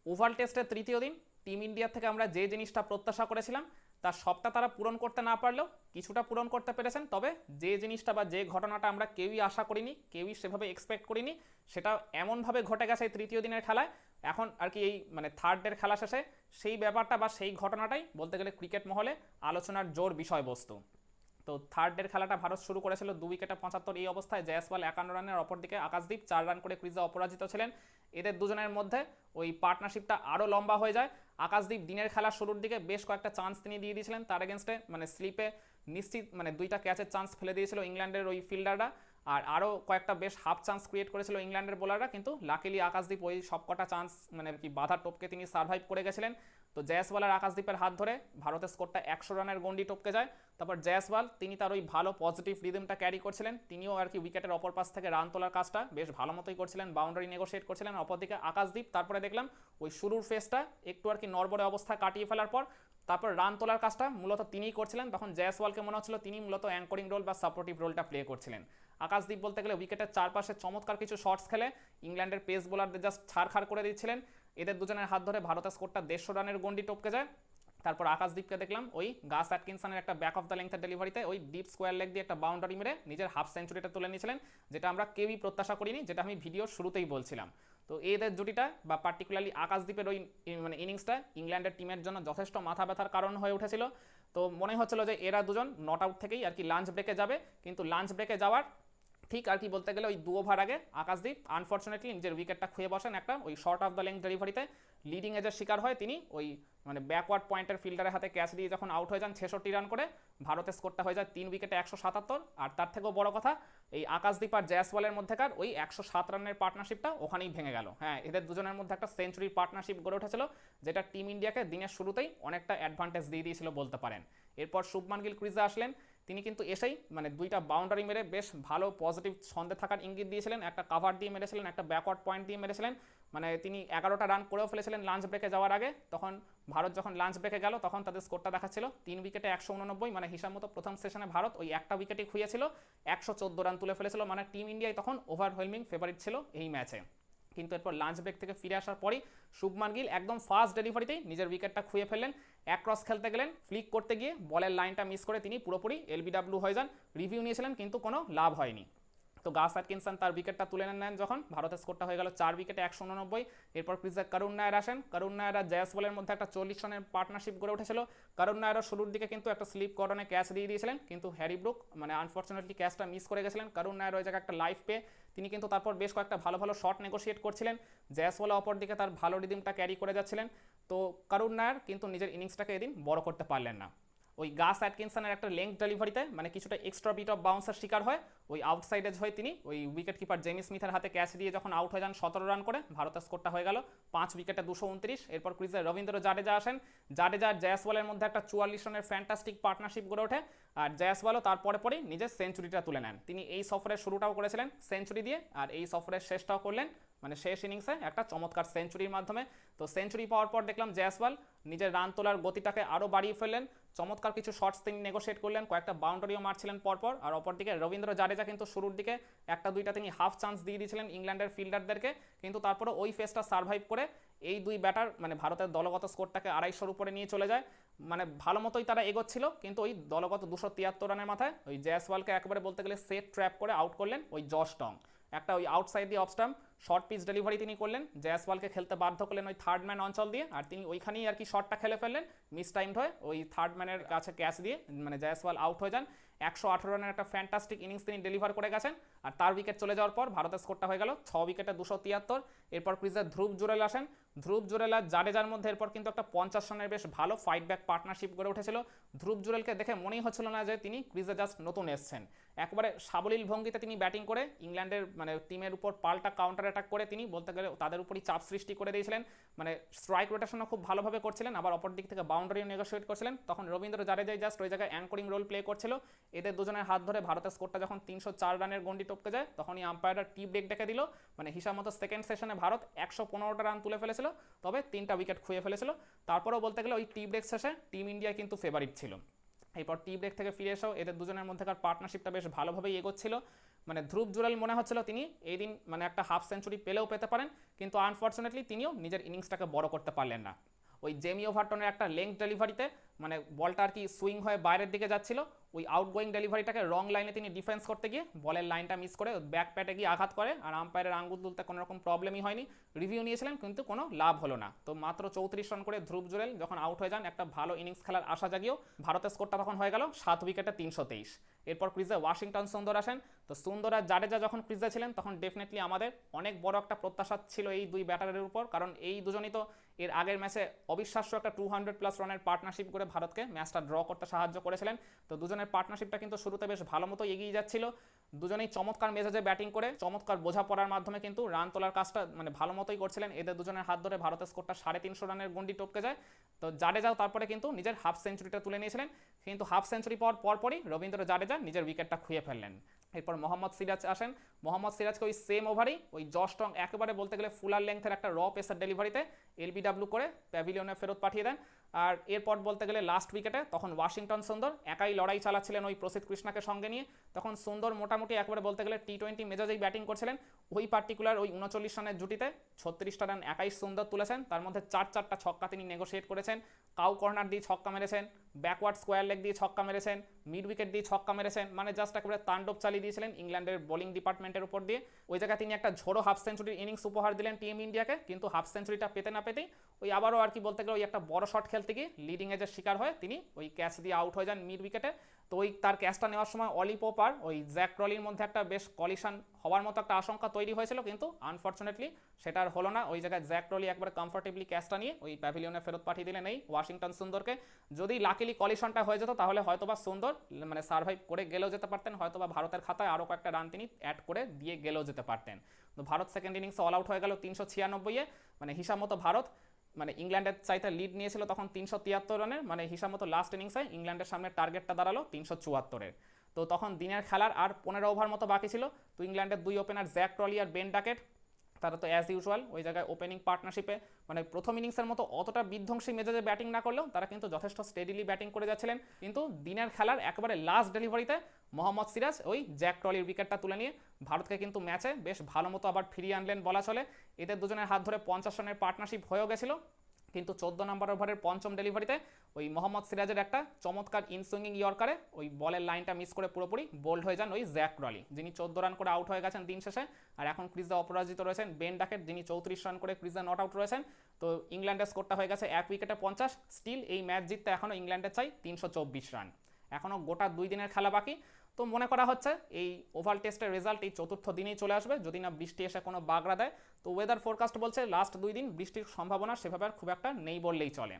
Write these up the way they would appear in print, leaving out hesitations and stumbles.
Oval টেস্টের তৃতীয় দিন টিম ইন্ডিয়া থেকে আমরা যে জিনিসটা প্রত্যাশা করেছিলাম তার সবটা তারা পূরণ করতে না পারলেও কিছুটা পূরণ করতে পেরেছেন। তবে যে জিনিসটা বা যে ঘটনাটা আমরা কেউই আশা করিনি, কেউই সেভাবে এক্সপেক্ট করিনি, সেটা এমনভাবে ঘটে গেছে এই তৃতীয় দিনের খেলায়। এখন আর কি এই মানে থার্ডের খেলা শেষে সেই ব্যাপারটা বা সেই ঘটনাটাই বলতে গেলে ক্রিকেট মহলে আলোচনার জোর বিষয়বস্তু। তো থার্ডের খেলাটা ভারত শুরু করেছিল 2 উইকেটে 75 এই অবস্থায় জয়সওয়াল 51 রানের, অপরদিকে আকাশদীপ 4 রান করে ক্রিজে অপরাজিত ছিলেন। এদের দুজনের মধ্যে ওই পার্টনারশিপটা আরও লম্বা হয়ে যায়। আকাশদীপ দিনের খেলা শুরুর দিকে বেশ কয়েকটা চান্স তিনি দিয়ে দিয়েছিলেন, তার এগেনস্টে মানে স্লিপে নিশ্চিত মানে 2টা ক্যাচের চান্স ফেলে দিয়েছিল ইংল্যান্ডের ওই ফিল্ডাররা। আর আরও কয়েকটা বেশ হাফ চান্স ক্রিয়েট করেছিল ইংল্যান্ডের বোলাররা, কিন্তু লাকিলি আকাশদীপ ওই সবকটা চান্স মানে কি বাধা টপকে তিনি সার্ভাইভ করে গেছিলেন। তো জয়সওয়াল আর আকাশদীপের হাত ধরে ভারতের স্কোরটা 100 রানের গন্ডি টপকে যায়। তারপর জয়সওয়াল তিনি তার ওই ভালো পজিটিভ রিদমটা ক্যারি করছিলেন, তিনিও আর কি উইকেটের অপর পাশ থেকে রান তোলার কাজটা বেশ ভালো মতোই করছিলেন, বাউন্ডারি নেগোশিয়েট করছিলেন। অপরদিকে আকাশদীপ তারপরে দেখলাম ওই শুরুর ফেসটা একটু আর কি নড়বড়ে অবস্থা কাটিয়ে ফেলার পর তারপর রান তোলার কাজটা মূলত তিনিই করছিলেন। তখন জয়সওয়ালকে মনে হচ্ছিল তিনি মূলত অ্যাঙ্করিং রোল বা সাপোর্টিভ রোলটা প্লে করছিলেন। আকাশদীপ বলতে গেলে উইকেটের চারপাশে চমৎকার কিছু শটস খেলে ইংল্যান্ডের পেস বোলারদের জাস্ট ছাড়খাড় করে দিচ্ছিলেন। এদের দুজনের হাত ধরে ভারতের স্কোরটা 150 রানের গন্ডি টপকে যায়। তারপর আকাশদীপকে দেখলাম ওই গাস অ্যাটকিনসনের একটা ব্যাক অফ দ্য লেংথের ডেলিভারিতে ওই ডিপ স্কোয়ার লেগ দিয়ে একটা বাউন্ডারি মেরে নিজের হাফ সেঞ্চুরিটা তুলে নিয়েছিলেন, যেটা আমরা কেউই প্রত্যাশা করিনি, যেটা আমি ভিডিওর শুরুতেই বলছিলাম। তো এদের জুটিটা বা পার্টিকুলারলি আকাশদীপের ওই মানে ইনিংসটা ইংল্যান্ডের টিমের জন্য যথেষ্ট মাথা ব্যথার কারণ হয়ে উঠেছিল। তো মনে হচ্ছিল যে এরা দুজন নট আউট থেকেই আর কি লাঞ্চ ব্রেকে যাবে, কিন্তু লাঞ্চ ব্রেকে যাওয়ার ঠিক আর কি বলতে গেলে ওই 2 ওভার আগে আকাশদীপ আনফর্চুনেটলি নিজের উইকেটটা খুঁয়ে বসেন একটা ওই শর্ট অফ দ্য লেংথ ডেলিভারিতে। লিডিং এজের শিকার হয় তিনি, ওই মানে ব্যাকওয়ার্ড পয়েন্টের ফিল্ডারের হাতে ক্যাচ দিয়ে যখন আউট হয়ে যান 66 রান করে, ভারতের স্কোরটা হয়ে যায় 3 উইকেটে 177। আর তার থেকেও বড় কথা এই আকাশদীপ আর জয়সওয়ালের মধ্যেকার ওই 107 রানের পার্টনারশিপটা ওখানেই ভেঙে গেল। হ্যাঁ, এদের দুজনের মধ্যে একটা সেঞ্চুরির পার্টনারশিপ গড়ে উঠেছিল, যেটা টিম ইন্ডিয়াকে দিনের শুরুতেই অনেকটা অ্যাডভান্টেজ দিয়ে দিয়েছিল বলতে পারেন। এরপর শুভমান গিল ক্রিজে আসলেন, তিনি কিন্তু এসেই মানে 2টা বাউন্ডারি মেরে বেশ ভালো পজিটিভ ছন্দে থাকার ইঙ্গিত দিয়েছিলেন, একটা কাভার দিয়ে মেরেছিলেন, একটা ব্যাকওয়ার্ড পয়েন্ট দিয়ে মেরেছিলেন। মানে তিনি 11টা রান করেও ফেলেছিলেন লাঞ্চ ব্রেকে যাওয়ার আগে। তখন ভারত যখন লাঞ্চ ব্রেকে গেল তখন তাদের স্কোরটা দেখাচ্ছিল 3 উইকেটে 189, মানে হিসাব মতো প্রথম সেশনে ভারত ওই একটা উইকেটই খুঁয়েছিল, 114 রান তুলে ফেলেছিল, মানে টিম ইন্ডিয়ায় তখন ওভারওয়েলমিং ফেভারিট ছিল এই ম্যাচে। কিন্তু এরপর লাঞ্চ ব্রেক থেকে ফিরে আসার পরই শুভমান গিল একদম ফাস্ট ডেলিভারিতেই নিজের উইকেটটা খুঁয়ে ফেললেন। এক ক্রস খেলতে গেলেন, ফ্লিক করতে গিয়ে বলের লাইনটা মিস করে তিনি পুরোপুরি এলবিডাব্লিউ হয়ে যান। রিভিউ নিয়েছিলেন কিন্তু কোনো লাভ হয়নি। তো গাস অ্যাটকিনসন তার উইকেটটা তুলে নেন যখন, ভারতের স্কোরটা হয়ে গেল 4 উইকেটে 189। এরপর ক্রিজে করুণ নায়ার আসেন, করুণ নায়ার আর জয়সওয়ালের মধ্যে একটা 40 রানের পার্টনারশিপ গড়ে উঠেছিল। করুণ নায়ারও শুরুর দিকে কিন্তু একটা স্লিপ কর্নারে ক্যাচ দিয়ে দিয়েছিলেন, কিন্তু হ্যারি ব্রুক মানে আনফর্চুনেটলি ক্যাচটা মিস করে গেছিলেন। করুণ নায়ার ওই জায়গায় একটা লাইফ পেয়ে তিনি কিন্তু তারপর বেশ কয়েকটা ভালো ভালো শট নেগোশিয়েট করছিলেন। জয়সওয়াল অপর দিকে তার ভালো রিদিমটা ক্যারি করে যাচ্ছিলেন। তো করুণ নায়ার কিন্তু নিজের ইনিংসটাকে এদিন বড় করতে পারলেন না। ওই গাস অ্যাটকিনসনের একটা লেংথ ডেলিভারিতে মানে কিছুটা এক্সট্রা বিট অফ বাউন্সের শিকার হয়, ওই আউটসাইডে হয়ে তিনি ওই উইকেট কিপার জেমি স্মিথের হাতে ক্যাচ দিয়ে যখন আউট হয়ে যান 17 রান করে, ভারতের স্কোরটা হয়ে গেল 5 উইকেটে 229। এরপর ক্রিজে রবীন্দ্র জাডেজা আসেন, জাডেজা আর জয়সওয়ালের মধ্যে একটা 44 রানের ফ্যান্টাস্টিক পার্টনারশিপ গড়ে ওঠে। আর জয়সওয়ালও তারপরে পরেই নিজের সেঞ্চুরিটা তুলে নেন। তিনি এই সফরের শুরুটাও করেছিলেন সেঞ্চুরি দিয়ে, আর এই সফরের শেষটাও করলেন মানে শেষ ইনিংসে একটা চমৎকার সেঞ্চুরির মাধ্যমে। তো সেঞ্চুরি পাওয়ার পর দেখলাম জয়সওয়াল নিজের রান তোলার গতিটাকে আরও বাড়িয়ে ফেললেন, চমৎকার কিছু শটস তিনি নেগোশিয়েট করলেন, কয়েকটা বাউন্ডারিও মারছিলেন পরপর। আর অপরদিকে রবীন্দ্র জাডেজা কিন্তু শুরুর দিকে একটা দুইটা তিনি হাফ চান্স দিয়ে দিয়েছিলেন ইংল্যান্ডের ফিল্ডারদেরকে, কিন্তু তারপরে ওই ফেসটা সার্ভাইভ করে এই দুই ব্যাটার মানে ভারতের দলগত স্কোরটাকে 250 উপরে নিয়ে চলে যায়। মানে ভালো মতোই তারা এগোচ্ছিল, কিন্তু ওই দলগত 273 রানের মাথায় ওই জয়সওয়ালকে একেবারে বলতে গেলে সেট ট্র্যাপ করে আউট করলেন ওই জশ টং। একটা ওই আউটসাইড দিয়ে অফস্টাম্প শর্ট পিচ ডেলিভারি তিনি করলেন, জয়সওয়ালকে খেলতে বাধ্য করলেন ওই থার্ড ম্যান অঞ্চল দিয়ে, আর তিনি ওইখানেই আর কি শটটা খেলে ফেললেন মিস টাইমড হয়ে ওই থার্ড ম্যানের কাছে ক্যাচ দিয়ে, মানে জয়সওয়াল আউট হয়ে যান। 118 রানের একটা ফ্যান্টাস্টিক ইনিংস তিনি ডেলিভার করে গেছেন। আর তার উইকেট চলে যাওয়ার পর ভারতের স্কোরটা হয়ে গেল 6 উইকেটে 273। এরপর ক্রিজে ধ্রুব জুরেল আসেন, ধ্রুব জুরেল আর জাডেজার মধ্যে এরপর কিন্তু একটা 50 রানের বেশ ভালো ফাইট ব্যাক পার্টনারশিপ গড়ে উঠেছিল। ধ্রুব জুরেলকে দেখে মনেই হচ্ছিল না যে তিনি ক্রিজে জাস্ট নতুন এসছেন, একবারে সাবলীল ভঙ্গিতে তিনি ব্যাটিং করে ইংল্যান্ডের মানে টিমের উপর পাল্টা কাউন্টার অ্যাটাক করে তিনি বলতে গেলে তাদের উপরই চাপ সৃষ্টি করে দিয়েছিলেন। মানে স্ট্রাইক রোটেশনও খুব ভালোভাবে করছিলেন, আবার অপর দিক থেকে বাউন্ডারিও নেগোশিয়েট করছিলেন। তখন রবীন্দ্র জাডেজাই জাস্ট ওই জায়গায় অ্যাঙ্করিং রোল প্লে করছিল। এদের দুজনের হাত ধরে ভারতের স্কোরটা যখন 304 রানের গন্ডি টপকে যায়, তখনই আম্পায়াররা টি ব্রেক ডেকে দিল। মানে হিসাব মতো সেকেন্ড সেশনে ভারত 115টা রান তুলে ফেলেছিল, তবে 3টা উইকেট খুঁয়ে ফেলেছিল। তারপরেও বলতে গেলে ওই টি ব্রেক শেষে টিম ইন্ডিয়া কিন্তু ফেভারিট ছিল। এরপর টি ব্রেক থেকে ফিরে এসেও এদের দুজনের মধ্যেকার পার্টনারশিপটা বেশ ভালোভাবেই এগোচ্ছিল। মানে ধ্রুব জুরেল মনে হচ্ছিল তিনি এই দিন মানে একটা হাফ সেঞ্চুরি পেলেও পেতে পারেন, কিন্তু আনফর্চুনেটলি তিনিও নিজের ইনিংসটাকে বড় করতে পারলেন না। ওই জেমি ওভারটনের একটা লেংথ ডেলিভারিতে মানে বলটা আর কি সুইং হয়ে বাইরের দিকে যাচ্ছিল, ওই আউটগোয়িং ডেলিভারিটাকে রং লাইনে তিনি ডিফেন্স করতে গিয়ে বলের লাইনটা মিস করে ব্যাক প্যাটে গিয়ে আঘাত করে, আর আম্পায়ারের আঙ্গুল তুলতে কোনো রকম প্রবলেমই হয়নি। রিভিউ নিয়েছিলেন কিন্তু কোনো লাভ হলো না। তো মাত্র 34 রান করে ধ্রুব জুরেল যখন আউট হয়ে যান, একটা ভালো ইনিংস খেলার আশা জাগিয়েও ভারতের স্কোরটা তখন হয়ে গেল 7 উইকেটে 323। এরপর ক্রিজে ওয়াশিংটন সুন্দর আসেন। তো সুন্দর আর জাডেজা যখন ক্রিজে ছিলেন তখন ডেফিনেটলি আমাদের অনেক বড় একটা প্রত্যাশা ছিল এই দুই ব্যাটারের উপর, কারণ এই দুজনই তো এর আগের ম্যাচে অবিশ্বাস্য একটা 200+ রানের পার্টনারশিপ করে ভারতকে ম্যাচটা ড্র করতে সাহায্য করেছিলেন। তো দুজনের পার্টনারশিপটা কিন্তু শুরুতে বেশ ভালো মতো এগিয়ে যাচ্ছিল, দুজনেই চমৎকার মেজাজে ব্যাটিং করে চমৎকার বোঝাপড়ার মাধ্যমে কিন্তু রান তোলার কাজটা মানে ভালো মতোই করছিলেন। এদের দুজনের হাত ধরে ভারতের স্কোরটা 350 রানের গন্ডি টপকে যায়। তো জাডেজাও তারপরে কিন্তু নিজের হাফ সেঞ্চুরিটা তুলে নিয়েছিলেন, কিন্তু হাফ সেঞ্চুরি পরপরই রবীন্দ্র জাডেজা নিজের উইকেটটা খুঁয়ে ফেললেন। এরপর মোহাম্মদ সিরাজ আসেন। মোহাম্মদ সিরাজকে ওই সেম ওভারেই ওই জশ টং একেবারে বলতে গেলে ফুলার লেংথের একটা র পেসার ডেলিভারিতে এলবিডব্লিউ করে প্যাভিলিয়নে ফেরত পাঠিয়ে দেন। আর এরপর বলতে গেলে লাস্ট উইকেটে তখন ওয়াশিংটন সুন্দর একাই লড়াই চালাচ্ছিলেন ওই প্রসিদ্ধ কৃষ্ণাকে সঙ্গে নিয়ে। তখন সুন্দর মোটামুটি একেবারে বলতে গেলে T20 মেজাজেই ব্যাটিং করছিলেন। ওই পার্টিকুলার ওই 39 রানের জুটিতে 36টা রান একাই সুন্দর তুলেছেন, তার মধ্যে 4-4টা ছক্কা তিনি নেগোশিয়েট করেছেন। কাউ কর্নার দিয়ে ছক্কা মেরেছেন, ব্যাকওয়ার্ড স্কোয়ার লেগ দিয়ে ছক্কা মেরেছেন, মিড উইকেট দিয়ে ছক্কা মেরেছেন, মানে জাস্ট একেবারে তাণ্ডব চালিয়ে দিয়েছিলেন ইংল্যান্ডের বোলিং ডিপার্টমেন্টের উপর দিয়ে। ওই জায়গায় তিনি একটা ঝোড়ো হাফ সেঞ্চুরির ইনিংস উপহার দিলেন টিম ইন্ডিয়াকে, কিন্তু হাফ সেঞ্চুরিটা পেতে না পেতেই ওই আবারও আর কি বলতে গেলে ওই একটা বড় শট খেলতে গিয়ে লিডিং এজের শিকার হয়ে তিনি ওই ক্যাচ দিয়ে আউট হয়ে যান মিড উইকেটে। তো ওই তার ক্যাচটা নেওয়ার সময় অলি পোপ আর ওই জ্যাক ক্রলির মধ্যে একটা বেশ কলিশন হওয়ার মতো একটা আশঙ্কা তৈরি হয়েছিল, কিন্তু আনফর্চুনেটলি সেটা আর হলো না। ওই জায়গায় জ্যাক ক্রলি একবারে কমফোর্টেবলি ক্যাচটা নিয়ে ওই প্যাভিলিয়নে ফেরত পাঠিয়ে দিলেন এই ওয়াশিংটন সুন্দরকে। যদি লাকিলি কলিশনটা হয়ে যেত তাহলে হয়তোবা সুন্দর মানে সার্ভাইভ করে গেলেও যেতে পারতেন, হয়তোবা ভারতের খাতায় আরও কয়েকটা রান তিনি অ্যাড করে দিয়ে গেলেও যেতে পারতেন। তো ভারত সেকেন্ড ইনিংসে অল আউট হয়ে গেল 396-এ, মানে হিসাব মতো ভারত মানে ইংল্যান্ডের চাইতে লিড নিয়েছিল তখন 373 রানের, মানে হিসাব মতো লাস্ট ইনিংসে ইংল্যান্ডের সামনে টার্গেটটা দাঁড়ালো 374-এর। তো তখন দিনের খেলার আর 15 ওভার মতো বাকি ছিল। তো ইংল্যান্ডের দুই ওপেনার জ্যাক ক্রলি আর বেন ডাকেট তারা তো অ্যাজ ইউজুয়াল ওই জায়গায় ওপেনিং পার্টনারশিপে মানে প্রথম ইনিংসের মতো অতটা বিধ্বংসী মেজাজে ব্যাটিং না করলেও তারা কিন্তু যথেষ্ট স্টেডিলি ব্যাটিং করে যাচ্ছিলেন। কিন্তু দিনের খেলার একেবারে লাস্ট ডেলিভারিতে মোহাম্মদ সিরাজ ওই জ্যাক ক্রলির উইকেটটা তুলে নিয়ে ভারতকে কিন্তু ম্যাচে বেশ ভালো মতো আবার ফিরিয়ে আনলেন বলা চলে। এদের দুজনের হাত ধরে 50 রানের পার্টনারশিপ হয়েও গেছিল, কিন্তু 14 নম্বর ওভারের পঞ্চম ডেলিভারিতে ওই মোহাম্মদ সিরাজের একটা চমৎকার ইনসুইঙ্গিং ইয়র্কারে ওই বলের লাইনটা মিস করে পুরোপুরি বোল্ড হয়ে যান ওই জ্যাক ক্রলি, যিনি 14 রান করে আউট হয়ে গেছেন দিন শেষে। আর এখন ক্রিজে অপরাজিত রয়েছেন বেন ডাকেট, যিনি 34 রান করে ক্রিজে নট আউট রয়েছেন। তো ইংল্যান্ডের স্কোরটা হয়ে গেছে 1 উইকেটে 50। স্টিল এই ম্যাচ জিততে এখনও ইংল্যান্ডের চাই 324 রান। এখনও গোটা 2 দিনের খেলা বাকি। তো মনে করা হচ্ছে এই ওভাল টেস্টের রেজাল্ট এই চতুর্থ দিনেই চলে আসবে, যদি না বৃষ্টি এসে কোনো বাগড়া দেয়। তো ওয়েদার ফোরকাস্ট বলছে লাস্ট 2 দিন বৃষ্টির সম্ভাবনা সেভাবে আর খুব একটা নেই বললেই চলে।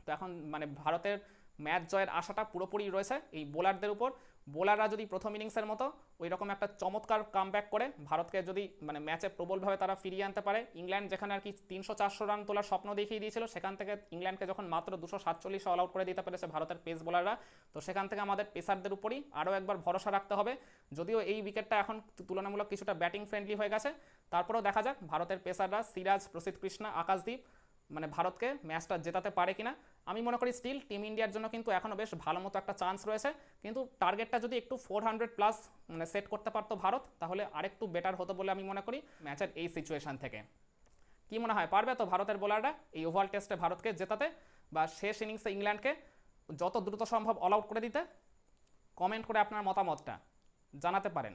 তো এখন মানে ভারতের ম্যাচ জয়ের আশাটা পুরোপুরি রয়েছে এই বোলারদের উপর। বোলাররা যদি প্রথম ইনিংসের মতো ওই রকম একটা চমৎকার কামব্যাক করে ভারতকে যদি মানে ম্যাচে প্রবলভাবে তারা ফিরিয়ে আনতে পারে, ইংল্যান্ড যেখানে আর কি 300-400 রান তোলার স্বপ্ন দেখিয়ে দিয়েছিল সেখান থেকে ইংল্যান্ডকে যখন মাত্র 247 অল আউট করে দিতে পেরেছে ভারতের পেস বোলাররা, তো সেখান থেকে আমাদের পেসারদের উপরই আরও একবার ভরসা রাখতে হবে। যদিও এই উইকেটটা এখন তুলনামূলক কিছুটা ব্যাটিং ফ্রেন্ডলি হয়ে গেছে, তারপরেও দেখা যাক ভারতের পেসাররা সিরাজ, প্রসিদ্ধ কৃষ্ণা, আকাশদীপ মানে ভারতকে ম্যাচটা জেতাতে পারে কিনা। আমি মনে করি স্টিল টিম ইন্ডিয়ার জন্য কিন্তু এখনও বেশ ভালো মতো একটা চান্স রয়েছে, কিন্তু টার্গেটটা যদি একটু 400+ মানে সেট করতে পারতো ভারত তাহলে আরেকটু বেটার হতো বলে আমি মনে করি ম্যাচের এই সিচুয়েশন থেকে। কি মনে হয় পারবে তো ভারতের বোলাররা এই ওভাল টেস্টে ভারতকে জেতাতে বা শেষ ইনিংসে ইংল্যান্ডকে যত দ্রুত সম্ভব অল আউট করে দিতে? কমেন্ট করে আপনার মতামতটা জানাতে পারেন।